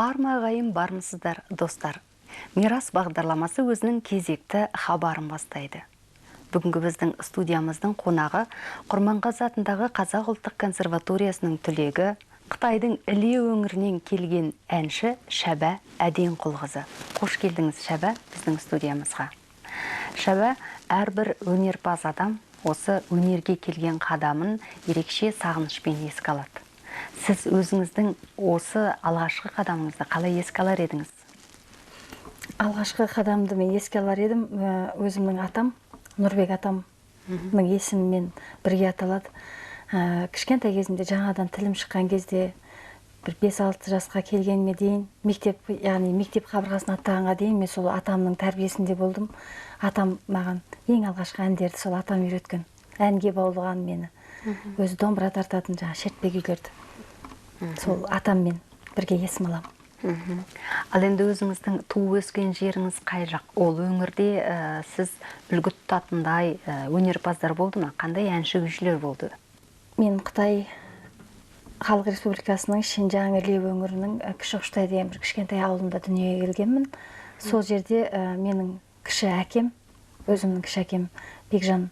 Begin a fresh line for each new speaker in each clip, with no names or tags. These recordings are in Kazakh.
Армағайым бармысыздар, достар. Мирас бағдарламасы өзінің кезекті хабарын бастайды. Бүгінгі біздің студиямыздың қонағы Құрманғазы атындағы Қазақ ұлттық консерваториясының түлегі, Қытайдың Іле өңірінен келген әнші Шәбә Әденқұлқызы. Қош келдіңіз, Шәбә, біздің студиямызға. Шәбә әрбір өнерпаз адам осы өнерге келген қадамын ерекше сағынышпен еске алады. Сіз өзіңіздің осы алғашқы қадамыңызды қалай еске алар едіңіз?
Алғашқы қадамды мен еске алар едім, өзімнің атам, Нұрбек атамның есімімен бірге аталады. Кішкентай кезімде жаңадан тілім шыққан кезде, бір 5-6 жасқа келгеніме дейін, мектеп қабырғасын аттағанға дейін мен сол атамның тәрбиесінде болдым. Атам маған ең алғашқы әндерді сол атам үйреткен. Әнге баулыған мені. Өзі домбыра тартатын шертпе күйлерді. Сол атаммен бірге есім аламын.
Ал енді өзіңіздің туып өскен жеріңіз қай жақ? Ол өңірде сіз үлгі тұтатындай өнерпаздар болды ма? Қандай әнші күйшілер болды?
Мен Қытай Халық Республикасының Шинжаң Іле өңірінің Кіші-Құштай деген бір кішкентай ауылында дүниеге келгенмін. Сол жерде менің кіші әкем, өзімнің кіші әкем Бекжан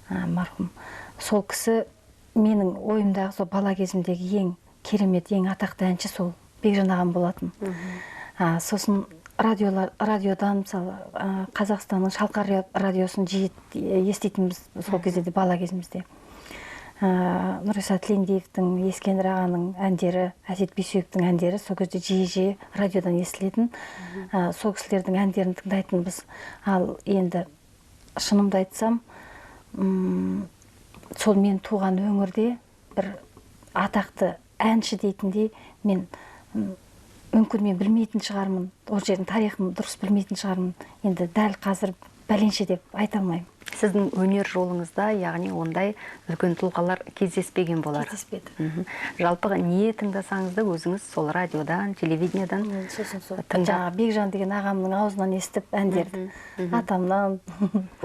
марқұм. Сол кісі менің ойымдағы сол бала кезімдегі ең керемет, ең атақты әнші сол Бекжан ағам болатын. Сосын радиодан, мысалы, Қазақстанның Шалқар радиосын жиі еститінбіз сол кезде бала кезімізде. Нұрғиса Тілендиевтің, Ескендір ағаның әндері, Әсет Бейсүйектің әндері сол кезде жиі радиодан естілетін. Сол кісілердің әндерін тыңдайтынбыз. Ал енді шынымды айтсам, сол мен туған өңірде бір атақты әнші дейтіндей мен мүмкін мен білмейтін шығармын, ол жердің тарихын дұрыс білмейтін шығармын. Енді дәл қазір бәленше деп айта алмаймын.
Сіздің өнер жолыңызда, яғни ондай үлкен тұлғалар кездеспеген болар.
Кездеспеді.
Жалпы не тыңдасаңыз да өзіңіз сол радиодан, телевидениедан
жаңа Бекжан деген ағамның аузынан естіп әндерді, атамнан.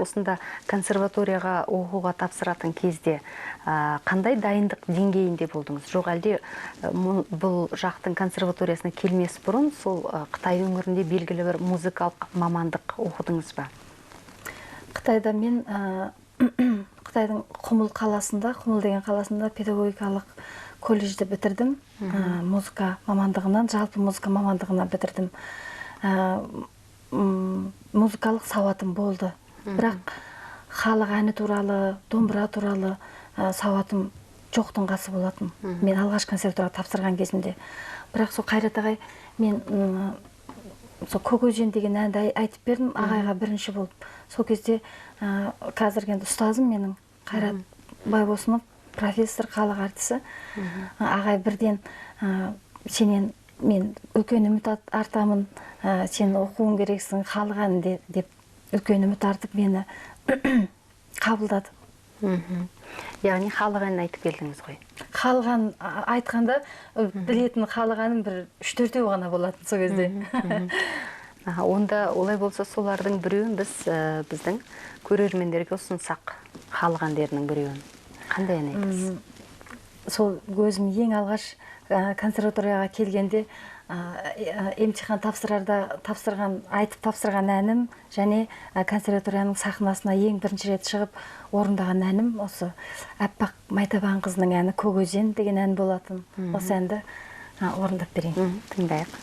Осында консерваторияға оқуға тапсыратын кезде қандай дайындық деңгейінде болдыңыз? Жоқ әлде бұл жақтың консерваториясына келмес бұрын сол Қытай өңірінде белгілі бір музыкалық мамандық оқыдыңыз ба?
Қытайда мен Қытайдың Құмыл деген қаласында педагогикалық колледжді бітірдім. Музыка мамандығынан, жалпы музыка мамандығынан бітірдім. Музыкалық сауатым болды. Бірақ халық әні туралы, домбыра туралы сауатым жоқтың қасы болатын. Мен алғаш консерваторияға тапсырған кезімде. Бірақ сол Қайрат ағай, мен Көк өзен деген әнді айтып бердім, ағайға бірінші болып. Сол кезде қазіргі ұстазым менің Қайрат Байбосынов, профессор, халық артисі. Ағай бірден сенен мен үлкен үміт артамын, сен оқуың керексің, халық әнінде деп үлкен үміт артып мені қабылдады.
Яғни халық әнін айтып келдіңіз ғой?
Халық әнін айтқанда білетін халық әнім бір 3-4 ғана болатын сол кезде.
Онда олай болса солардың біреуін біздің көрермендерге ұсынсақ, халық әндерінің біреуін. Қандай ән айтасыз?
Сол өзім ең алғаш консерваторияға келгенде емтихан айтып тапсырған әнім және консерваторияның сахнасына ең бірінші рет шығып орындаған әнім осы Әппақ Майтабан қызының әні Көк өзен деген ән болатын. Осы әнді орындап берейін.
Тыңдайық.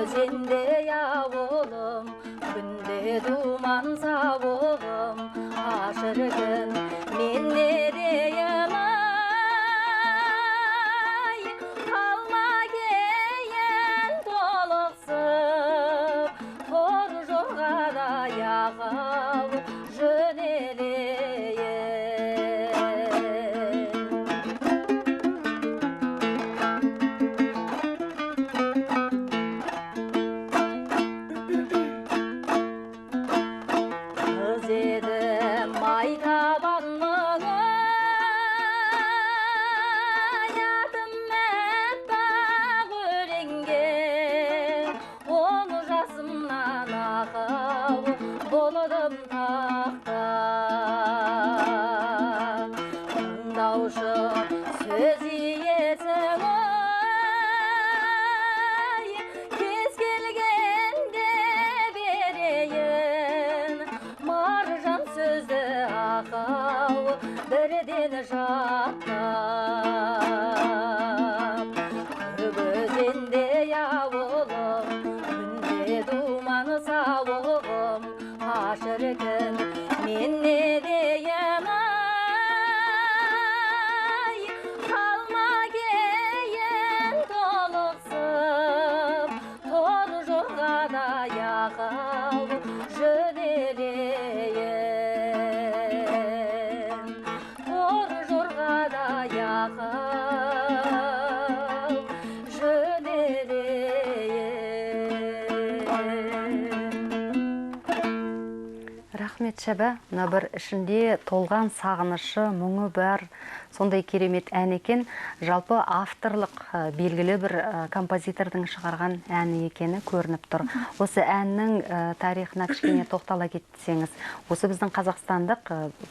Өзенде ауылым, күнде думан сауығым,
бересің ой, кез келгенде берейін, маржан сөзді ақау бірден жаттап. Өгізінде ауылым, күнде думан сауығым, ашыркін мен не дейін ай, қалма кейін толықсып, тор жорғада яқау жөнелейін, тор жорғада яқау жөнелейін.
Рахмет Шәбә, мына бір ішінде толған сағынышы, мұңы бар, сондай керемет ән екен. Жалпы авторлық белгілі бір композитордың шығарған әні екені көрініп тұр. Осы әннің тарихына кішкене тоқтала кетсеңіз, осы біздің қазақстандық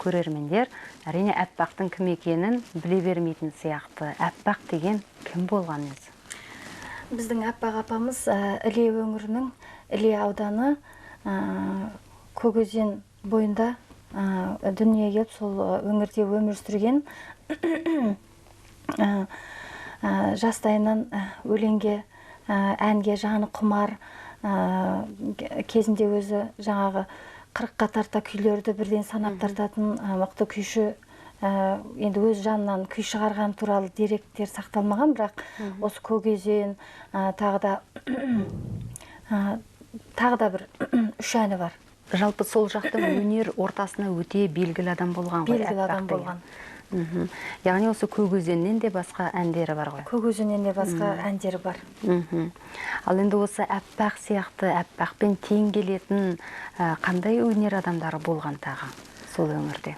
көрермендер әрине Әппақтың кім екенін біле бермейтін сияқты. Әппақ деген кім болған өзі?
Біздің Әппақ апамыз Іле өңірінің Іле ауданы Көкөзен бойында дүниеге келіп, сол өңірде өмір сүрген. Жастайынан өлеңге, әнге жаны құмар, кезінде өзі жаңағы 40-қа тарта күйлерді бірден санап тартатын мықты күйші. Енді өз жанынан күй шығарған туралы деректер сақталмаған, бірақ осы Көкөзен тағы да бір 3 әні бар.
Жалпы сол жақтың өнер ортасына өте белгілі адам болған ғой.
Белгілі адам болған.
Яғни осы Көкөзеннен де басқа әндері бар ғой.
Көкөзеннен де басқа әндері бар.
Ал енді осы Әппақ сияқты, Әппақпен тең келетін қандай өнер адамдары болған тағы сол өңірде?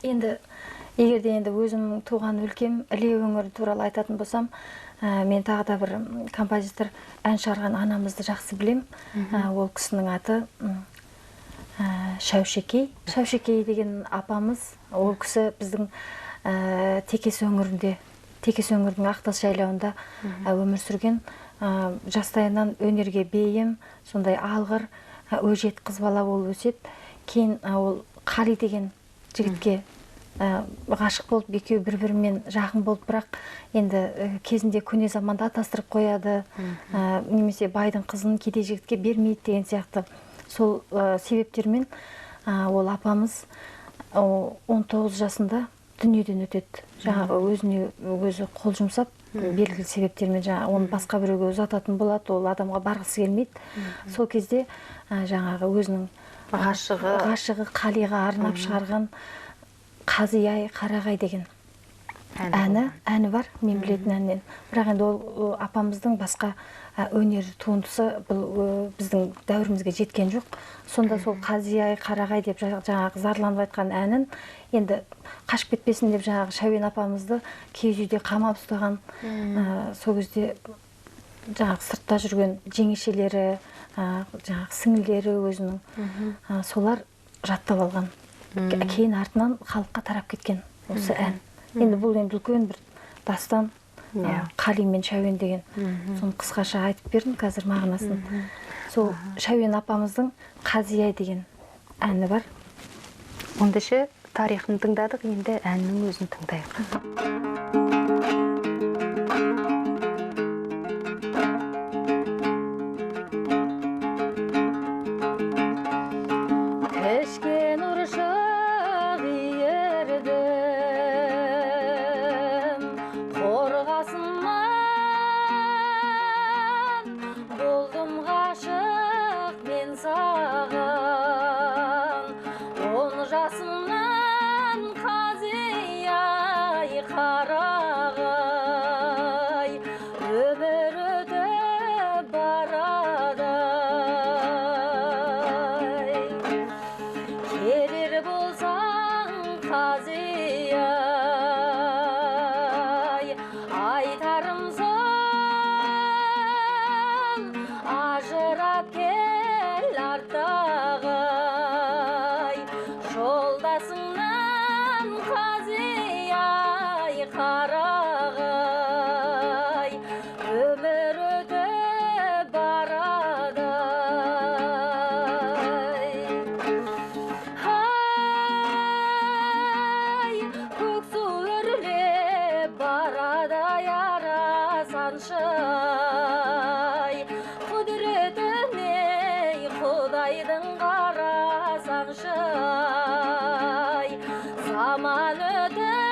Енді егерде өзім туған өлкем Іле өңірі туралы айтатын болсам, мен тағы да бір композитор ән шығарған анамызды жақсы білем. Ол кісінің аты Шәушекей. Шәушекей деген апамыз, ол кісі біздің Текес өңірдің Ақтас жайлауында өмір сүрген. Жастайынан өнерге бейім, сондай алғыр, өжет қыз бала болып өседі. Кейін ол Қали деген жігітке ғашық болып, екеуі бір-бірімен жақын болып, бірақ енді кезінде көне заманда атастырып қояды, немесе байдың қызын кедей жігітке бермейді деген сияқты. Сол себептермен ол апамыз 19 жасында дүниеден өтеді. Жаңағы өзіне өзі қол жұмсап, белгілі себептермен оны басқа біреуге ұзататын болады, ол адамға барғысы келмейді. Сол кезде жаңағы өзінің ғашығы Қалиға арнап шығарған Қази-ай, Қарағай деген әні бар, мен білетін әннен. Бірақ енді ол апамыздың басқа өнер туындысы біздің дәуірімізге жеткен жоқ. Сонда сол Қази-ай, Қарағай деп жаңағы зарланып айтқан әнін енді қашып кетпесін деп жаңағы Шәуен апамызды киіз үйде қамап ұстаған. Сол кезде жаңағы сыртта жүрген жеңешелері, жаңағы сіңілдері өзінің, солар жаттап алған. Кейін артынан халыққа тарап кеткен осы ән. Енді бұл үлкен бір дастан, Қали мен Шәуен деген. Соны қысқаша айтып бердім қазір мағынасын. Сол Шәуен апамыздың Қази-ай деген әні бар.
Ондайша тарихын тыңдадық, енді әннің өзін тыңдайық.
Жолдасыңнан Қази-ай, Қарағай. қарасаңшы, ай, құдіретіне Құдайдың қарасаңшы, ай, заман өтіп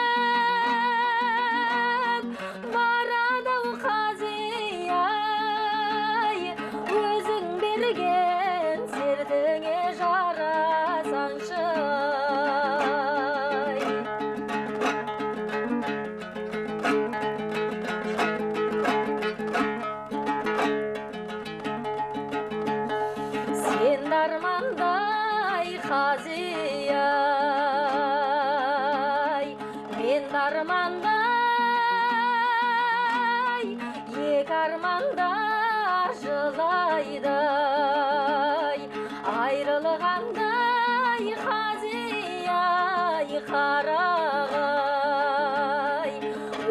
барады-ау қази, ай, өзің берген сертіңе жарасаңшы, ай. Сен дармандай қази-ай, мен дармандай, екі арманда жылайды-ай, айрылғандай қази-ай, қарағай,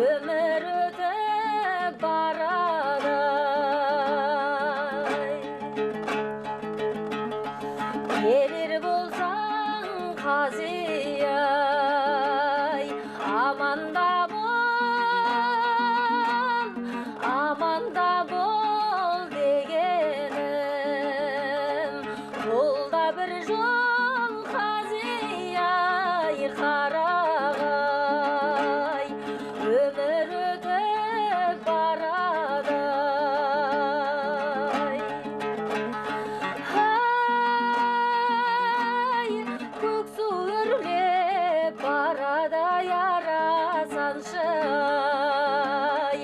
өмір өтіп барады-ай. Келер болсаң қази-ай, аманда бол дегенім, бұл да бір жол қази-ай, қарағай, өмір өтіп барады-ай. Ай, көк су үрлеп барады ярасаншы, ай,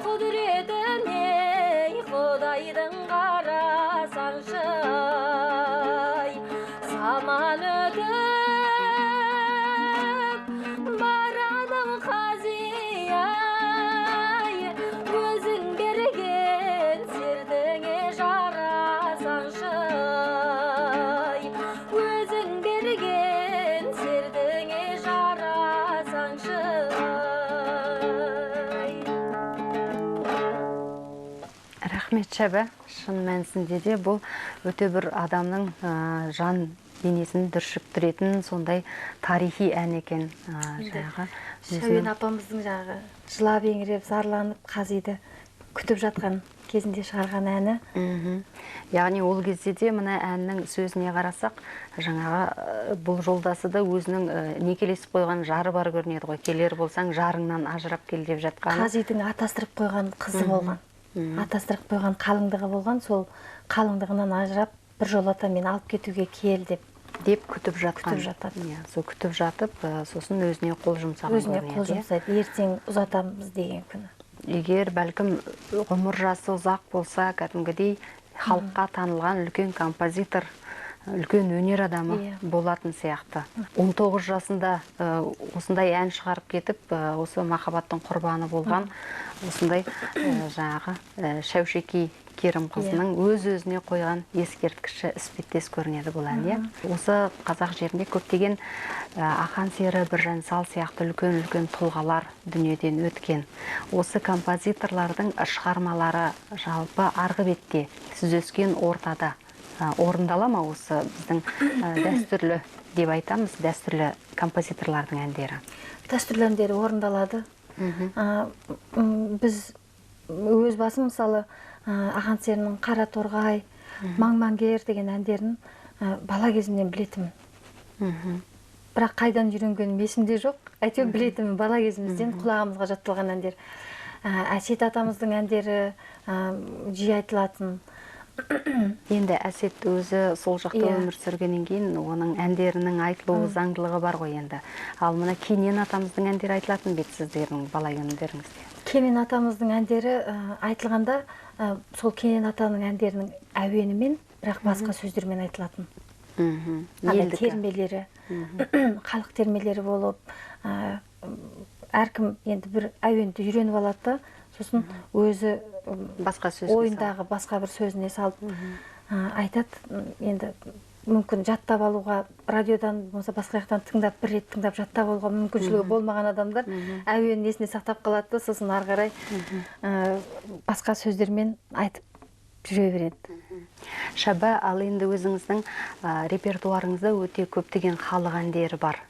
құдіретіне Құдайдың қарасаңшы, ай, заман өтіп барады-ау қази-ай, өзің берген сертіңе жарасаңшы, ай, өзің берген сертіңе жарасаңшы, ай.
Рахмет Шәбә. Шын мәнісінде де бұл өте бір адамның жан денесін түршіктіретін сондай тарихи ән екен. Жаңағы
Шәуен апамыздың жаңағы жылап еңіреп зарланып қазиді күтіп жатқан кезінде шығарған әні.
Яғни ол кезде де мына әннің сөзіне қарасақ, жаңағы бұл жолдасы да өзінің некелесіп қойған жары бар көрінеді ғой. Келер болсаң жарыңнан ажырап кел деп жатқан.
Қазидың атастырып қойған қызы болған. Атастырып қойған қалыңдығы болған, сол қалыңдығынан ажырап бір жолата мен алып кетуге кел деп
күтіп жатқан.
күтіп жатады.
Сол күтіп жатып, сосын өзіне қол жұмсаған
Өзіне қол жұмсайды, ертең ұзатамыз деген күні.
Егер бәлкім ғұмыр жасы ұзақ болса, кәдімгідей халыққа танылған үлкен композитор, үлкен өнер адамы болатын сияқты. 19 жасында осындай ән шығарып кетіп, осы махаббаттың құрбаны болған, осындай жаңағы Шәушеки Керімқызының өз-өзіне қойған ескерткіші іспеттес көрінеді бұл ән. Осы қазақ жерінде көптеген Ақан Сері, Біржан Сал сияқты үлкен-үлкен тұлғалар дүниеден өткен. Осы композиторлардың шығармалары жалпы арғы бетте, сіз өскен ортада орындала ма осы біздің дәстүрлі деп айтамыз, дәстүрлі композиторлардың әндері?
Дәстүрлі әндері орындалады. Біз өз басым мысалы Ақан Серінің Қара торғай, Маң-маңгер деген әндерін бала кезімнен білетімін. Бірақ қайдан үйренгенім есімде жоқ. Әйтеуір білетімін, бала кезімізден құлағымызға жатталған әндер. Әсет атамыздың әндері жиі айтылатын.
Енді Әсет өзі сол жақта өмір сүргеннен кейін оның әндерінің айтылуы заңдылығы бар ғой енді. Ал мына Кенен атамыздың әндері айтылатын бет сіздердің бала күндеріңізде?
Кенен атамыздың әндері айтылғанда сол Кенен атаның әндерінің әуенімен, бірақ басқа сөздермен айтылатын. Термелері, халық термелері болып, әркім енді бір әуенді үйреніп алады, сосын өзі ойындағы басқа бір сөзіне салып айтады. Енді мүмкін жаттап алуға, радиодан болса басқа жақтан тыңдап, бір рет тыңдап жаттап алуға мүмкіншілігі болмаған адамдар әуенін есіне сақтап қалады, сосын ары қарай басқа сөздермен айтып жүре береді.
Шәбә, ал енді өзіңіздің репертуарыңызда өте көптеген халық әндері бар.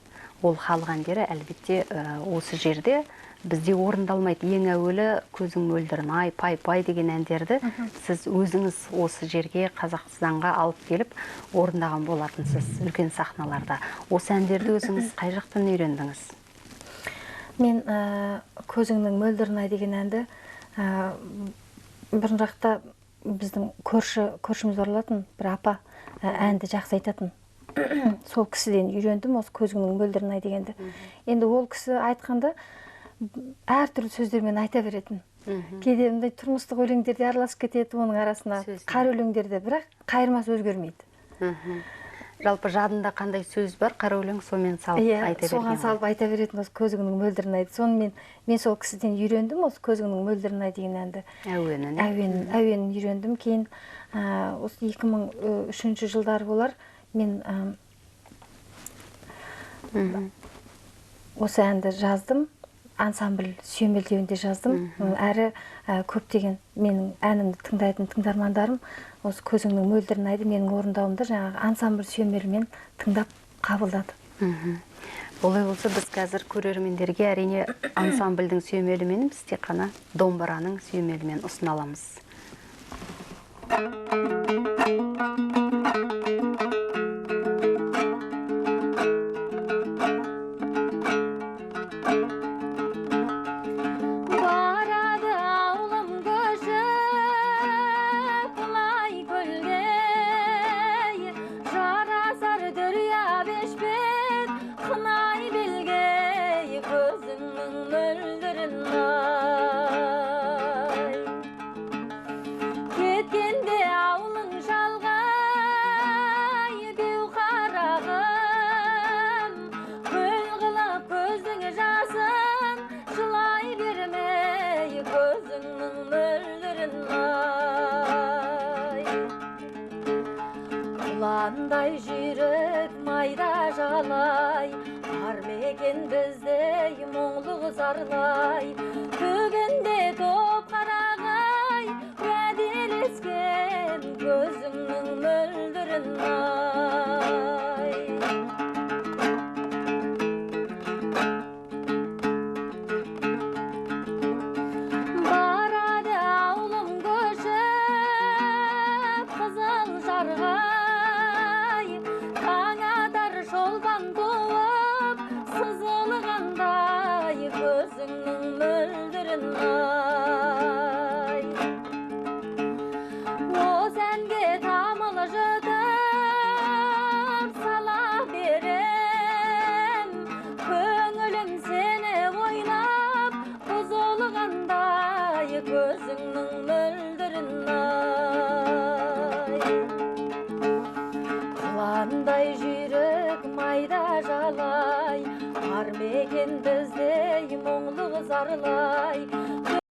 Ол халық әндері әлбетте осы жерде бізде орындалмайды. Ең әуелі көзің мөлдірін ай, пай деген әндерді сіз өзіңіз осы жерге Қазақстанға алып келіп орындаған болатынсыз үлкен сахналарда. Осы әндерді өзіңіз қай жақтан үйрендіңіз?
Мен көзіңнің мөлдірін ай деген әнді бір жақта біздің көршіміз оралатын бір апа әнді жақсы айтатын. Сол кісіден үйрендім осы көзіңнің мөлдірін ай дегенді. Енді ол кісі айтқанда әртүрлі сөздермен айта беретін. Кейде мындай тұрмыстық өлеңдерде араласып кетеді, оның арасына қар өлеңдерде, бірақ қайырмасы өзгермейді.
Жалпы жадында қандай сөз бар, қара өлең сонымен салып айта берген.
Соған салып айта беретін осы көзіңнің мөлдірін айды. Сонымен мен сол кісіден үйрендім осы көзіңнің мөлдірін ай деген әнді. Әуенін үйрендім. Кейін осы 2003 жылдар болар мен осы әнді жаздым. Ансамбль сүйемелдеуінде жаздым. Әрі көптеген менің әнімді тыңдайтын тыңдармандарым осы көзіңнің мөлдірін айды менің орындауымда жаңағы ансамбль сүйемелімен тыңдап қабылдады.
Олай болса біз қазір көрермендерге әрине ансамбльдің сүйемелімен біз тек қана домбыраның сүйемелімен ұсына аламыз.
Қандай жүрек майда жалай, армеген біздей мұңлық зарлай, бүгінде топ қарағай, уәделескен көзіңнің мөлдірін ай. Барады ауылым көшіп, қызыл жарға көзіңнің мөлдірін ай. Осы әнге тамылы жұтып сала берем, көңілім сені ойлап бұзылғандай көзіңнің мөлдірін ай. Қыландай жүйрік майда жалай, армеген біздей мұңлық зарлай.